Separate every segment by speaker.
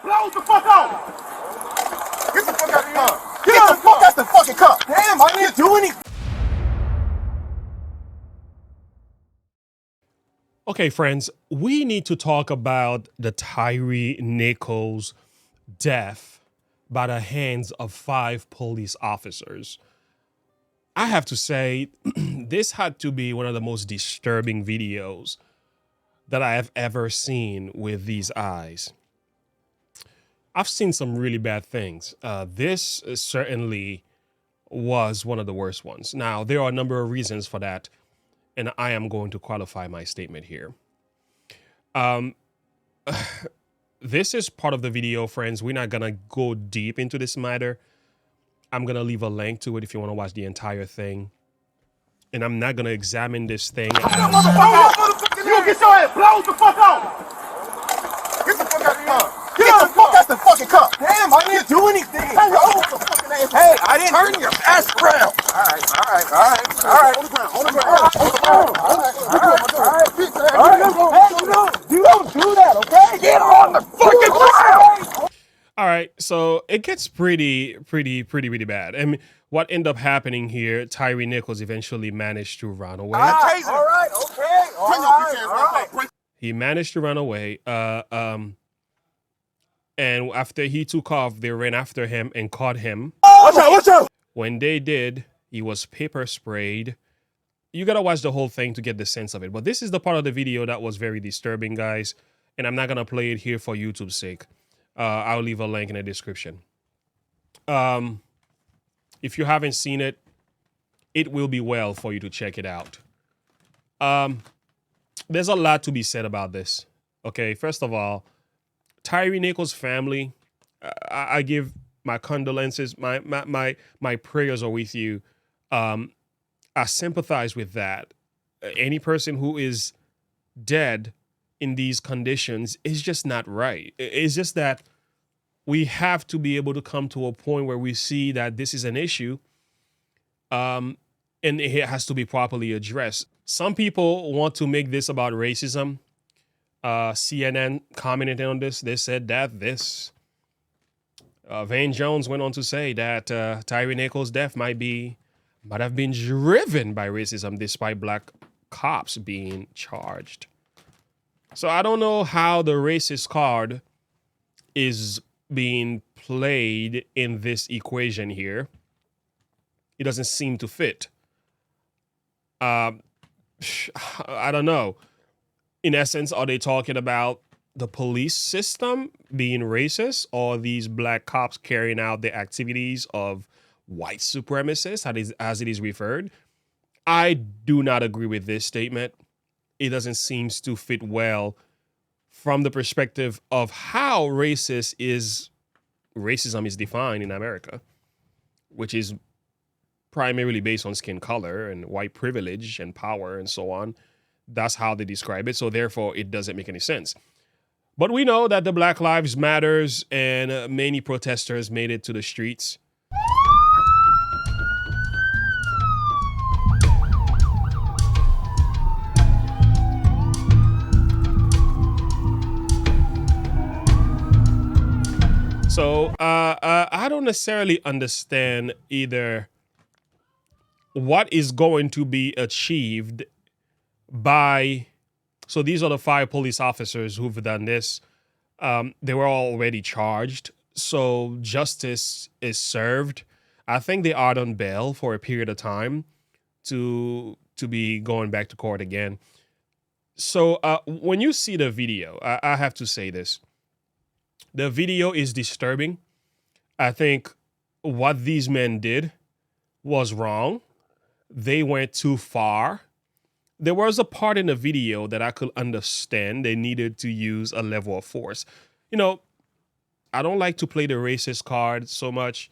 Speaker 1: Blow the fuck out!
Speaker 2: Get the fuck out the car! Get the fuck out the fucking car! Damn, I didn't do anything!
Speaker 3: Okay, friends, we need to talk about the Tyre Nichols death by the hands of 5 police officers. I have to say, this had to be one of the most disturbing videos that I have ever seen with these eyes. I've seen some really bad things. This certainly was one of the worst ones. Now, there are a number of reasons for that, and I am going to qualify my statement here. This is part of the video, friends. We're not going to go deep into this matter. I'm going to leave a link to it if you want to watch the entire thing. And I'm not going to examine this thing.
Speaker 1: You get your ass blow the fuck out!
Speaker 2: Get the fuck out the car! Get the fuck out the fucking car! Damn, I didn't do anything! Hey, I didn't turn your ass around! Alright. You don't do that, okay? Get on the fucking ground!
Speaker 3: All right, so it gets pretty bad. I mean, what ended up happening here, Tyre Nichols eventually managed to run away.
Speaker 2: All right.
Speaker 3: He managed to run away. And after he took off, they ran after him and caught him.
Speaker 2: Watch out!
Speaker 3: When they did, he was pepper sprayed. You gotta watch the whole thing to get the sense of it. But this is the part of the video that was very disturbing, guys. And I'm not gonna play it here for YouTube's sake. I'll leave a link in the description. If you haven't seen it, it will be well for you to check it out. There's a lot to be said about this. Okay, first of all, Tyre Nichols' family, I give my condolences. My prayers are with you. I sympathize with that. Any person who is dead in these conditions is just not right. It's just that we have to be able to come to a point where we see that this is an issue, and it has to be properly addressed. Some people want to make this about racism. CNN commented on this. They said that Van Jones went on to say that Tyre Nichols' death might have been driven by racism despite black cops being charged. So I don't know how the racist card is being played in this equation here. It doesn't seem to fit. I don't know. In essence, are they talking about the police system being racist, or these black cops carrying out the activities of white supremacists, as it is referred? I do not agree with this statement. It doesn't seem to fit well from the perspective of how racism is defined in America, which is primarily based on skin color and white privilege and power and so on. That's how they describe it. So therefore, it doesn't make any sense. But we know that the Black Lives Matters and many protesters made it to the streets. So I don't necessarily understand either what is going to be achieved by. So these are the 5 police officers who've done this. They were already charged. So justice is served. I think they are on bail for a period of time to be going back to court again. So when you see the video, I have to say this. The video is disturbing. I think what these men did was wrong. They went too far. There was a part in the video that I could understand they needed to use a level of force. You know, I don't like to play the racist card so much.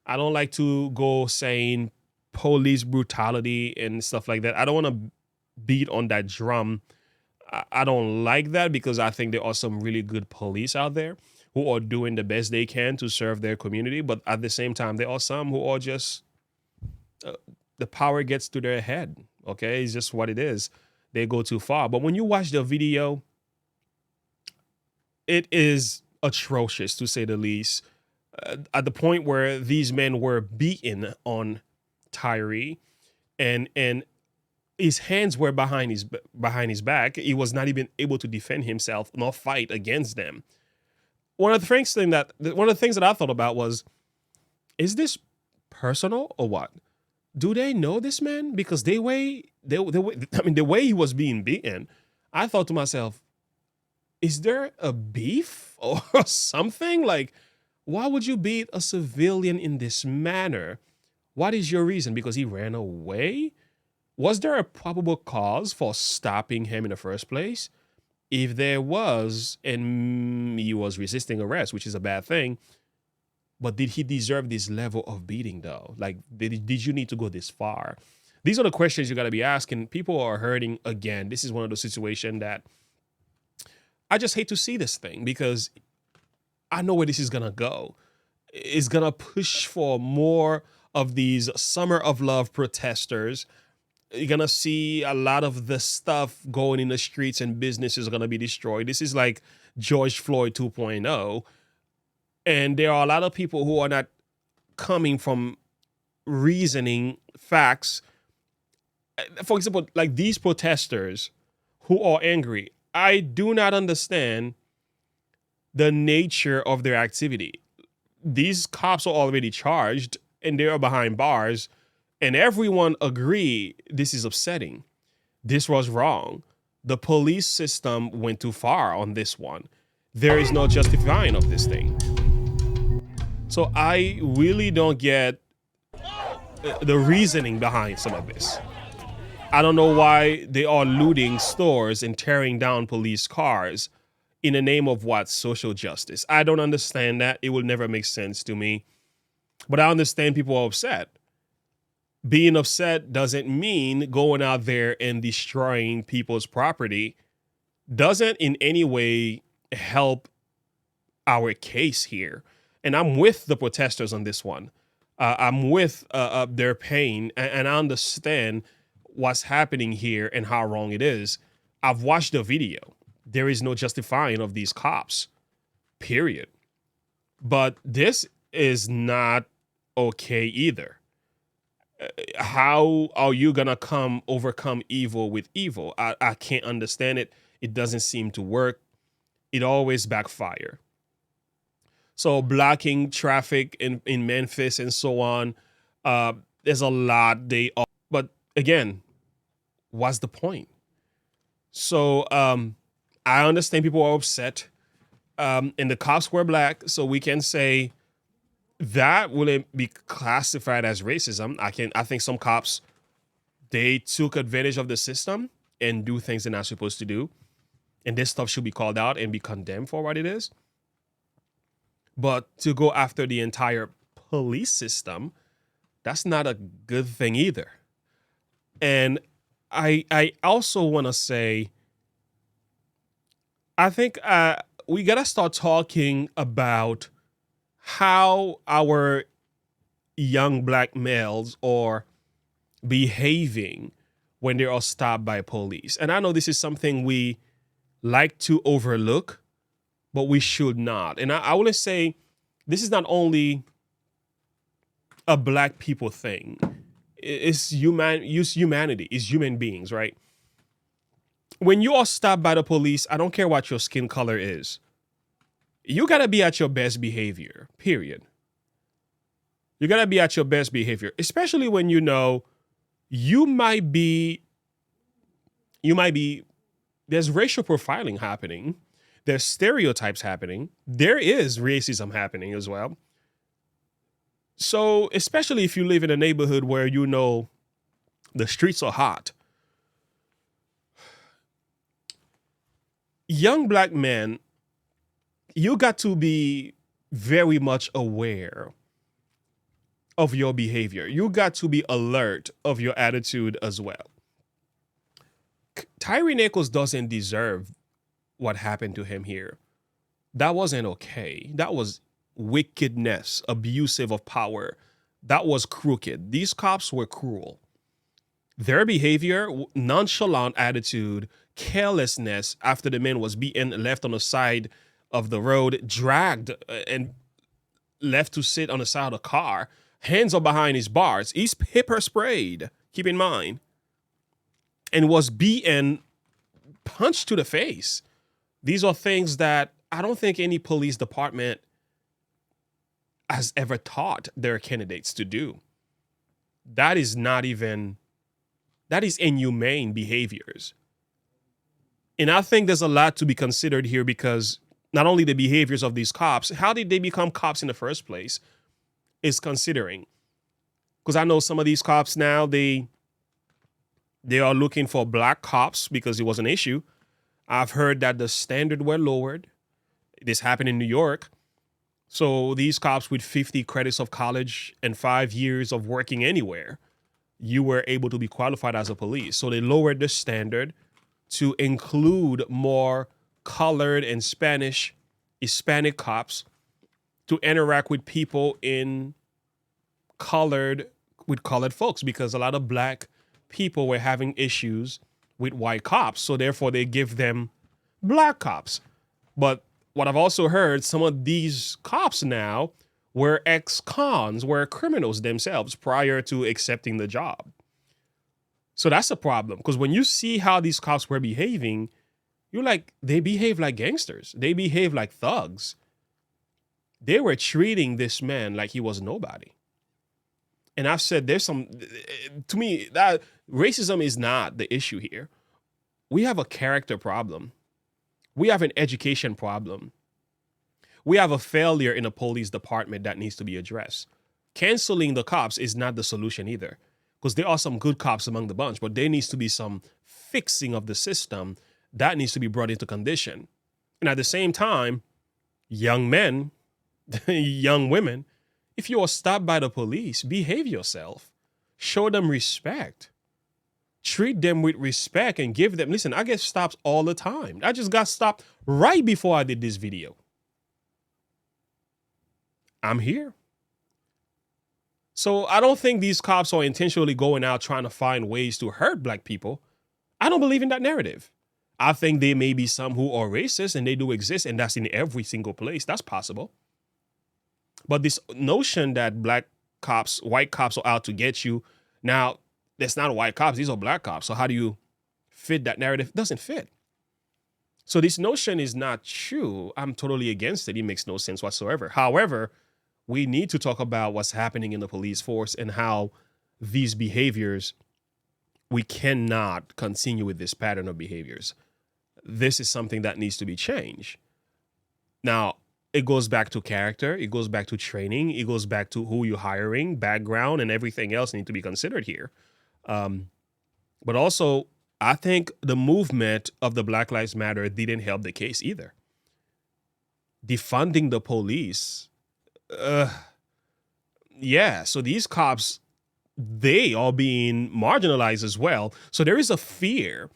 Speaker 3: I don't like to go saying police brutality and stuff like that. I don't want to beat on that drum. I don't like that because I think there are some really good police out there who are doing the best they can to serve their community. But at the same time, there are some who are just, the power gets to their head. Okay, it's just what it is. They go too far. But when you watch the video, it is atrocious, to say the least. At the point where these men were beaten on Tyre, and his hands were behind his back. He was not even able to defend himself nor fight against them. One of the things that I thought about was, is this personal or what? Do they know this man? Because the way he was being beaten, I thought to myself, is there a beef or something? Like, why would you beat a civilian in this manner? What is your reason? Because he ran away? Was there a probable cause for stopping him in the first place? If there was, and he was resisting arrest, which is a bad thing, but did he deserve this level of beating though? Like, did you need to go this far? These are the questions you got to be asking. People are hurting again. This is one of those situations that I just hate to see this thing, because I know where this is going to go. It's going to push for more of these Summer of Love protesters. You're going to see a lot of the stuff going in the streets, and businesses are going to be destroyed. This is like George Floyd 2.0. And there are a lot of people who are not coming from reasoning facts. For example, like these protesters who are angry, I do not understand the nature of their activity. These cops are already charged and they are behind bars, and everyone agree this is upsetting. This was wrong. The police system went too far on this one. There is no justifying of this thing. So I really don't get the reasoning behind some of this. I don't know why they are looting stores and tearing down police cars in the name of what? Social justice. I don't understand that. It will never make sense to me. But I understand people are upset. Being upset doesn't mean going out there and destroying people's property. Doesn't in any way help our case here. And I'm with the protesters on this one. I'm with their pain, and I understand what's happening here and how wrong it is. I've watched the video. There is no justifying of these cops, period. But this is not okay either. How are you going to overcome evil with evil? I can't understand it. It doesn't seem to work. It always backfire. So blocking traffic in Memphis and so on, there's a lot but again, what's the point? So I understand people are upset, and the cops were black, so we can say that wouldn't be classified as racism. I think some cops, they took advantage of the system and do things they're not supposed to do, and this stuff should be called out and be condemned for what it is. But to go after the entire police system, that's not a good thing either. And I also want to say, I think we got to start talking about how our young black males are behaving when they are stopped by police. And I know this is something we like to overlook, but we should not. And I want to say this is not only a black people thing. It's humanity. It's human beings, right? When you are stopped by the police, I don't care what your skin color is. You got to be at your best behavior, period. You got to be at your best behavior, especially when you know you might be, there's racial profiling happening. There's stereotypes happening. There is racism happening as well. So, especially if you live in a neighborhood where you know the streets are hot. Young black men, you got to be very much aware of your behavior. You got to be alert of your attitude as well. Tyre Nichols doesn't deserve what happened to him here. That wasn't okay. That was wickedness, abusive of power. That was crooked. These cops were cruel. Their behavior, nonchalant attitude, carelessness after the man was beaten, left on the side of the road, dragged and left to sit on the side of the car. Hands are behind his bars. He's pepper sprayed, keep in mind, and was beaten, punched to the face. These are things that I don't think any police department has ever taught their candidates to do. That is inhumane behaviors. And I think there's a lot to be considered here, because not only the behaviors of these cops, how did they become cops in the first place, is considering. Because I know some of these cops now, they are looking for black cops because it was an issue. I've heard that the standard were lowered. This happened in New York. So these cops with 50 credits of college and 5 years of working anywhere, you were able to be qualified as a police. So they lowered the standard to include more colored and Hispanic cops to interact with people with colored folks, because a lot of black people were having issues with white cops. So therefore they give them black cops. But what I've also heard, some of these cops now were ex-cons, were criminals themselves prior to accepting the job. So that's a problem, because when you see how these cops were behaving, you're like, they behave like gangsters. They behave like thugs. They were treating this man like he was nobody. And I've said to me, that racism is not the issue here. We have a character problem. We have an education problem. We have a failure in a police department that needs to be addressed. Canceling the cops is not the solution either, because there are some good cops among the bunch, but there needs to be some fixing of the system that needs to be brought into condition. And at the same time, young men, young women, if you are stopped by the police, behave yourself. Show them respect. Treat them with respect and give them, listen, I get stops all the time. I just got stopped right before I did this video. I'm here. So I don't think these cops are intentionally going out trying to find ways to hurt black people. I don't believe in that narrative. I think there may be some who are racist, and they do exist, and that's in every single place. That's possible. But this notion that black cops, white cops are out to get you, now, that's not white cops, these are black cops. So how do you fit that narrative? It doesn't fit. So this notion is not true. I'm totally against it. It makes no sense whatsoever. However, we need to talk about what's happening in the police force and how these behaviors, we cannot continue with this pattern of behaviors. This is something that needs to be changed. Now, it goes back to character. It goes back to training. It goes back to who you're hiring, background, and everything else need to be considered here. But also, I think the movement of the Black Lives Matter didn't help the case either. Defunding the police. So these cops, they are being marginalized as well. So there is a fear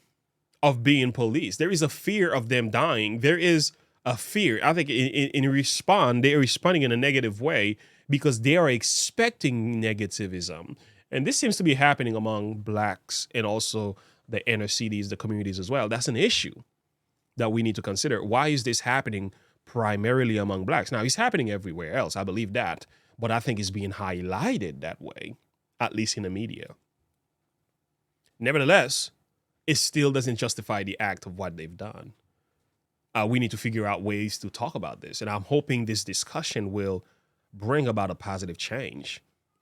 Speaker 3: of being policed. There is a fear of them dying. There is a fear. I think they're responding in a negative way because they are expecting negativism. And this seems to be happening among blacks and also the inner cities, the communities as well. That's an issue that we need to consider. Why is this happening primarily among blacks? Now, it's happening everywhere else. I believe that. But I think it's being highlighted that way, at least in the media. Nevertheless, it still doesn't justify the act of what they've done. We need to figure out ways to talk about this. And I'm hoping this discussion will bring about a positive change.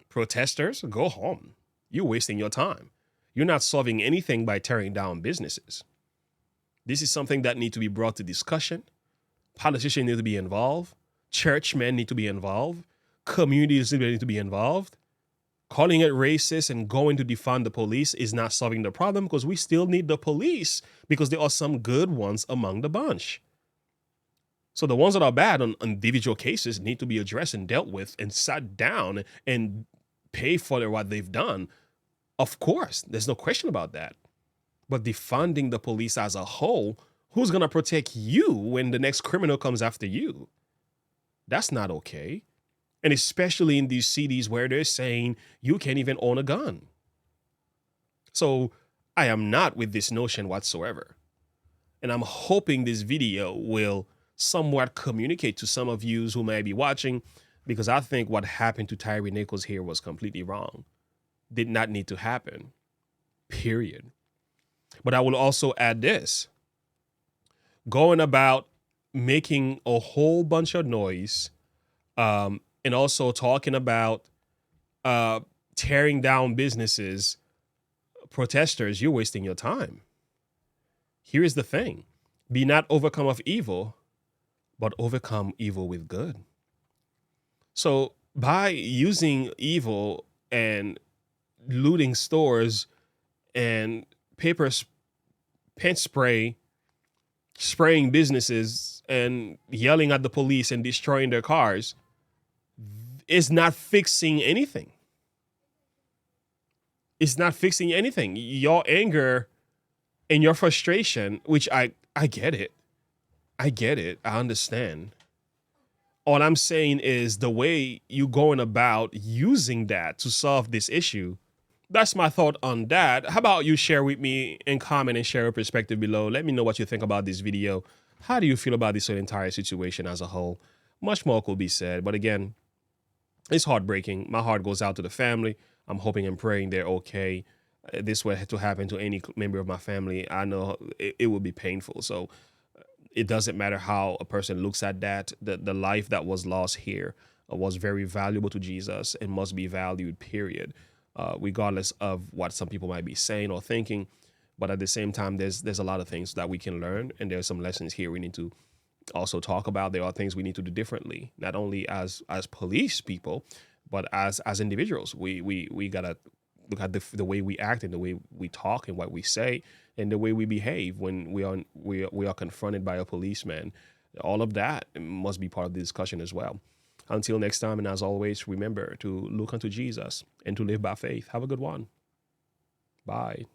Speaker 3: Protesters, go home. You're wasting your time. You're not solving anything by tearing down businesses. This is something that needs to be brought to discussion. Politicians need to be involved. Churchmen need to be involved. Communities need to be involved. Calling it racist and going to defund the police is not solving the problem, because we still need the police, because there are some good ones among the bunch. So the ones that are bad on individual cases need to be addressed and dealt with and sat down and pay for what they've done. Of course, there's no question about that. But defunding the police as a whole, who's going to protect you when the next criminal comes after you? That's not okay. And especially in these cities where they're saying you can't even own a gun. So I am not with this notion whatsoever. And I'm hoping this video will somewhat communicate to some of you who may be watching, because I think what happened to Tyre Nichols here was completely wrong. Did not need to happen, period. But I will also add this. Going about making a whole bunch of noise, and also talking about tearing down businesses, protesters, you're wasting your time. Here is the thing. Be not overcome of evil, but overcome evil with good. So by using evil and looting stores and paint spray, spraying businesses and yelling at the police and destroying their cars, is not fixing anything. It's not fixing anything. Your anger and your frustration, which I get it. I get it. I understand. All I'm saying is the way you going about using that to solve this issue. That's my thought on that. How about you share with me and comment and share your perspective below? Let me know what you think about this video. How do you feel about this entire situation as a whole? Much more could be said, but again, it's heartbreaking. My heart goes out to the family. I'm hoping and praying they're okay. This were to happen to any member of my family, I know it would be painful. So it doesn't matter how a person looks at that. The life that was lost here was very valuable to Jesus and must be valued, period. Regardless of what some people might be saying or thinking. But at the same time, there's a lot of things that we can learn, and there's some lessons here we need to also talk about. There are things we need to do differently, not only as police people, but as individuals. We gotta look at the way we act and the way we talk and what we say and the way we behave when we are confronted by a policeman. All of that must be part of the discussion as well. Until next time, and as always, remember to look unto Jesus and to live by faith. Have a good one. Bye.